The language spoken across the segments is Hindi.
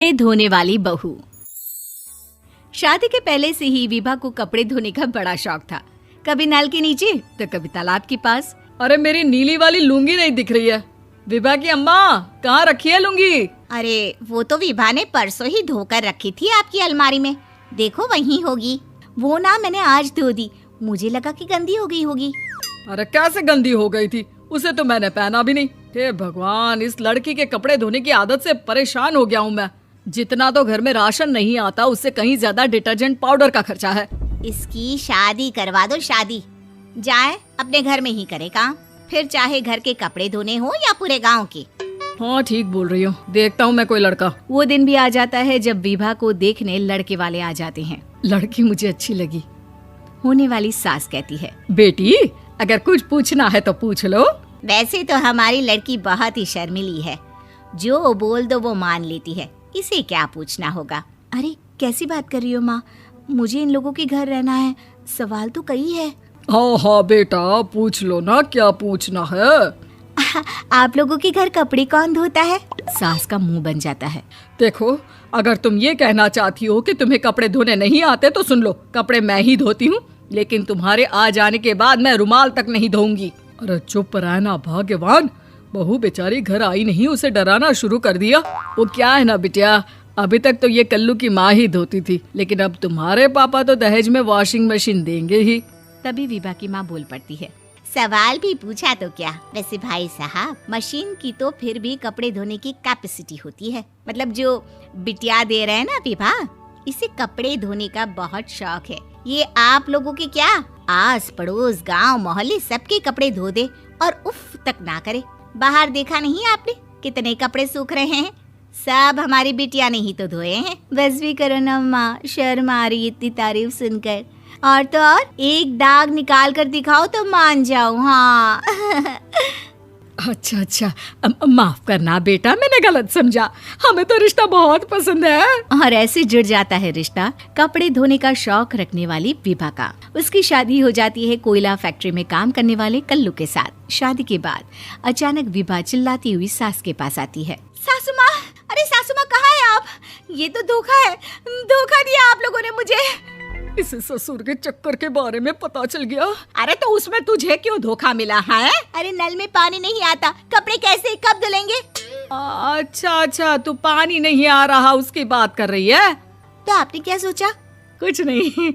धोने वाली बहू। शादी के पहले से ही विभा को कपड़े धोने का बड़ा शौक था। कभी नल के नीचे तो कभी तालाब के पास। अरे मेरी नीली वाली लुंगी नहीं दिख रही है। विभा की अम्मा कहाँ रखी है लुंगी? अरे वो तो विभा ने परसों ही धोकर रखी थी आपकी अलमारी में, देखो वहीं होगी। वो ना मैंने आज धो दी, मुझे लगा कि गंदी हो गई होगी। अरे कैसे गंदी हो गई थी, उसे तो मैंने पहना भी नहीं। हे भगवान, इस लड़की के कपड़े धोने की आदत से परेशान हो गया हूँ मैं। जितना तो घर में राशन नहीं आता उससे कहीं ज्यादा डिटर्जेंट पाउडर का खर्चा है। इसकी शादी करवा दो, शादी जाए अपने घर में ही करे काम, फिर चाहे घर के कपड़े धोने हो या पूरे गांव के। हाँ ठीक बोल रही हो, देखता हूँ मैं कोई लड़का। वो दिन भी आ जाता है जब विभा को देखने लड़के वाले आ जाते हैं। लड़की मुझे अच्छी लगी। होने वाली सास कहती है, बेटी अगर कुछ पूछना है तो पूछ लो। वैसे तो हमारी लड़की बहुत ही शर्मीली है, जो बोल दो वो मान लेती है, इसे क्या पूछना होगा। अरे कैसी बात कर रही हो माँ, मुझे इन लोगों के घर रहना है, सवाल तो कई है। हाँ हाँ बेटा पूछ लो ना, क्या पूछना है। आप लोगों के घर कपड़े कौन धोता है? सास का मुंह बन जाता है। देखो अगर तुम ये कहना चाहती हो कि तुम्हें कपड़े धोने नहीं आते तो सुन लो, कपड़े मैं ही धोती हूँ, लेकिन तुम्हारे आ जाने के बाद मैं रुमाल तक नहीं धोऊंगी। अरे चुप रहना भाग्यवान, बहू बेचारी घर आई नहीं, उसे डराना शुरू कर दिया। वो क्या है ना बिटिया, अभी तक तो ये कल्लू की माँ ही धोती थी, लेकिन अब तुम्हारे पापा तो दहेज में वॉशिंग मशीन देंगे ही। तभी विभा की माँ बोल पड़ती है, सवाल भी पूछा तो क्या। वैसे भाई साहब, मशीन की तो फिर भी कपड़े धोने की कैपेसिटी होती है। मतलब जो बिटिया दे रहे हैं ना विभा, इसे कपड़े धोने का बहुत शौक है। ये आप लोगों के क्या, आस पड़ोस गांव मोहल्ले सबके कपड़े धो दे और उफ तक ना करे। बाहर देखा नहीं आपने कितने कपड़े सूख रहे हैं, सब हमारी बिटिया ने ही तो धोए हैं। बस भी करो ना माँ, शर्म आ रही इतनी तारीफ सुनकर। और तो और एक दाग निकाल कर दिखाओ तो मान जाओ। हाँ अच्छा माफ करना बेटा, मैंने गलत समझा, हमें तो रिश्ता बहुत पसंद है। और ऐसे जुड़ जाता है रिश्ता कपड़े धोने का शौक रखने वाली विभा का। उसकी शादी हो जाती है कोयला फैक्ट्री में काम करने वाले कल्लू के साथ। शादी के बाद अचानक विभा चिल्लाती हुई सास के पास आती है। सासू माँ, अरे सासू माँ कहाँ है आप? ये तो धोखा है, धोखा दिया आप लोगों ने मुझे। इसे ससुर के चक्कर के बारे में पता चल गया। अरे तो उसमें तुझे क्यों धोखा मिला है? अरे नल में पानी नहीं आता, कपड़े कैसे कब धुलेंगे? अच्छा तू पानी नहीं आ रहा उसकी बात कर रही है। तो आपने क्या सोचा? कुछ नहीं।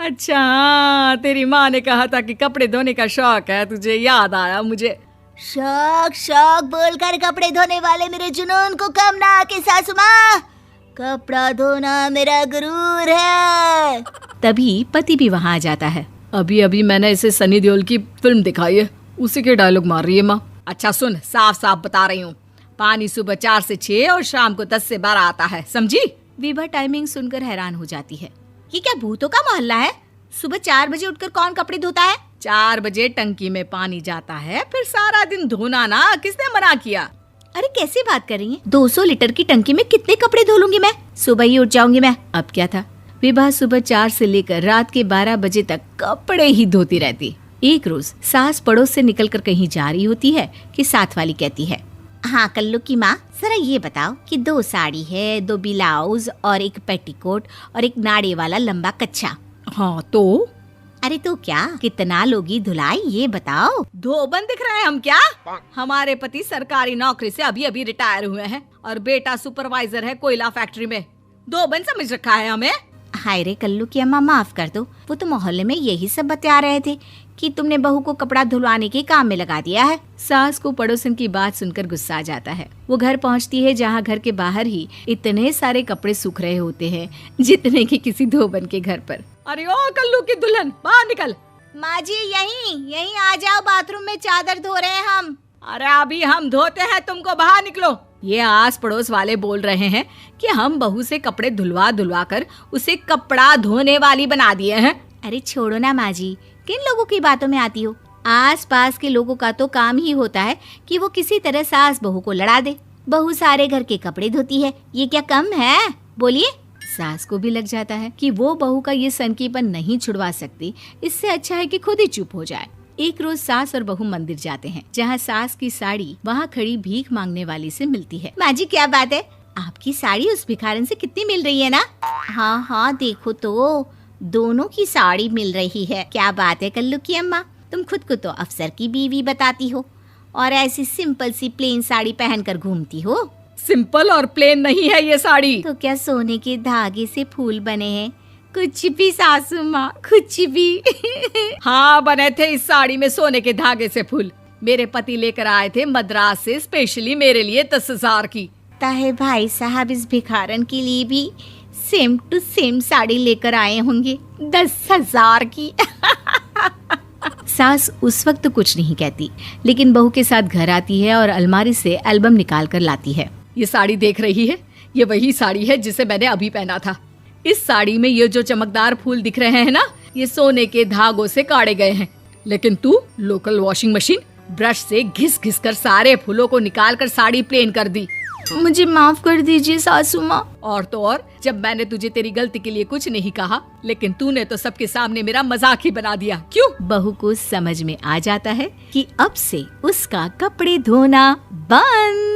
अच्छा तेरी माँ ने कहा था कि कपड़े धोने का शौक है तुझे, याद आया मुझे। शौक बोलकर कपड़े धोने वाले मेरे जुनून को कम ना आके सासू माँ, कपड़ा धोना मेरा गुरूर है। तभी पति भी वहाँ आ जाता है। अभी मैंने इसे सनी देओल की फिल्म दिखाई है, उसी के डायलॉग मार रही है माँ। अच्छा सुन, साफ साफ बता रही हूँ, पानी सुबह 4 से 6 और शाम को 10 से 12 आता है, समझी? विभा टाइमिंग सुनकर हैरान हो जाती है। ये क्या भूतों का मोहल्ला है? सुबह 4 बजे उठकर कौन कपड़े धोता है? 4 बजे टंकी में पानी जाता है, फिर सारा दिन धोना ना, किसने मना किया? अरे कैसी बात कर रही हैं? 200 लीटर की टंकी में कितने कपड़े धो लूंगी मैं, सुबह ही उठ जाऊंगी मैं। अब क्या था, विभा सुबह 4 से लेकर रात के 12 बजे तक कपड़े ही धोती रहती। एक रोज सास पड़ोस से निकलकर कहीं जा रही होती है कि साथ वाली कहती है, हाँ कल्लू की माँ, जरा ये बताओ कि 2 साड़ी है, 2 ब्लाउज और एक पेटीकोट और एक नाड़े वाला लंबा कच्छा। हाँ तो? अरे तो क्या, कितना लोगी धुलाई ये बताओ। धोबन दिख रहे हैं हम क्या? हमारे पति सरकारी नौकरी से अभी रिटायर हुए हैं और बेटा सुपरवाइजर है कोयला फैक्ट्री में। धोबन समझ रखा है हमें? हाय रे कल्लू की अम्मा, माफ कर दो, वो तो मोहल्ले में यही सब बता रहे थे कि तुमने बहू को कपड़ा धुलवाने के काम में लगा दिया है। सास को पड़ोसन की बात सुनकर गुस्सा आ जाता है। वो घर पहुंचती है जहां घर के बाहर ही इतने सारे कपड़े सूख रहे होते हैं जितने कि किसी धोबन के घर पर। अरे ओ कल्लू की दुल्हन, बाहर निकल। माँ जी यहीं आ जाओ, बाथरूम में चादर धो रहे हैं हम। अरे अभी हम धोते हैं, तुमको बाहर निकलो। ये आस पड़ोस वाले बोल रहे हैं कि हम बहू से कपड़े धुलवा कर उसे कपड़ा धोने वाली बना दिए हैं। अरे छोड़ो ना माँ जी, किन लोगों की बातों में आती हो? आस पास के लोगों का तो काम ही होता है कि वो किसी तरह सास बहू को लड़ा दे। बहू सारे घर के कपड़े धोती है, ये क्या कम है? बोलिए। सास को भी लग जाता है कि वो बहू का ये सनकीपन नहीं छुड़वा सकती, इससे अच्छा है कि खुद ही चुप हो जाए। एक रोज सास और बहू मंदिर जाते हैं, जहाँ सास की साड़ी वहाँ खड़ी भीख मांगने वाली से मिलती है। माँ जी क्या बात है, आपकी साड़ी उस भिखारन से कितनी मिल रही है ना? हाँ हाँ देखो तो, दोनों की साड़ी मिल रही है। क्या बात है कल्लू की अम्मा, तुम खुद को तो अफसर की बीवी बताती हो और ऐसी सिंपल सी प्लेन साड़ी पहनकर घूमती हो। सिंपल और प्लेन नहीं है ये साड़ी। तो क्या सोने के धागे से फूल बने हैं? कुछ भी सासू माँ, कुछ भी। हाँ बने थे इस साड़ी में सोने के धागे से फूल। मेरे पति लेकर आए थे मद्रास से स्पेशली मेरे लिए 10,000 की। ताहे भाई साहब इस भिखारन के लिए भी सेम टू सेम साड़ी लेकर आए होंगे 10,000 की। सास उस वक्त तो कुछ नहीं कहती, लेकिन बहू के साथ घर आती है और अलमारी से एल्बम निकाल कर लाती है। ये साड़ी देख रही है, ये वही साड़ी है जिसे मैंने अभी पहना था। इस साड़ी में ये जो चमकदार फूल दिख रहे हैं ना, ये सोने के धागों से काटे गए हैं। लेकिन तू लोकल वॉशिंग मशीन ब्रश से घिस घिस कर सारे फूलों को निकाल कर साड़ी प्लेन कर दी। मुझे माफ कर दीजिए सासू माँ। और तो और, जब मैंने तुझे तेरी गलती के लिए कुछ नहीं कहा, लेकिन तूने तो सबके सामने मेरा मजाक ही बना दिया। क्यों? बहू को समझ में आ जाता है कि अब से उसका कपड़े धोना बंद।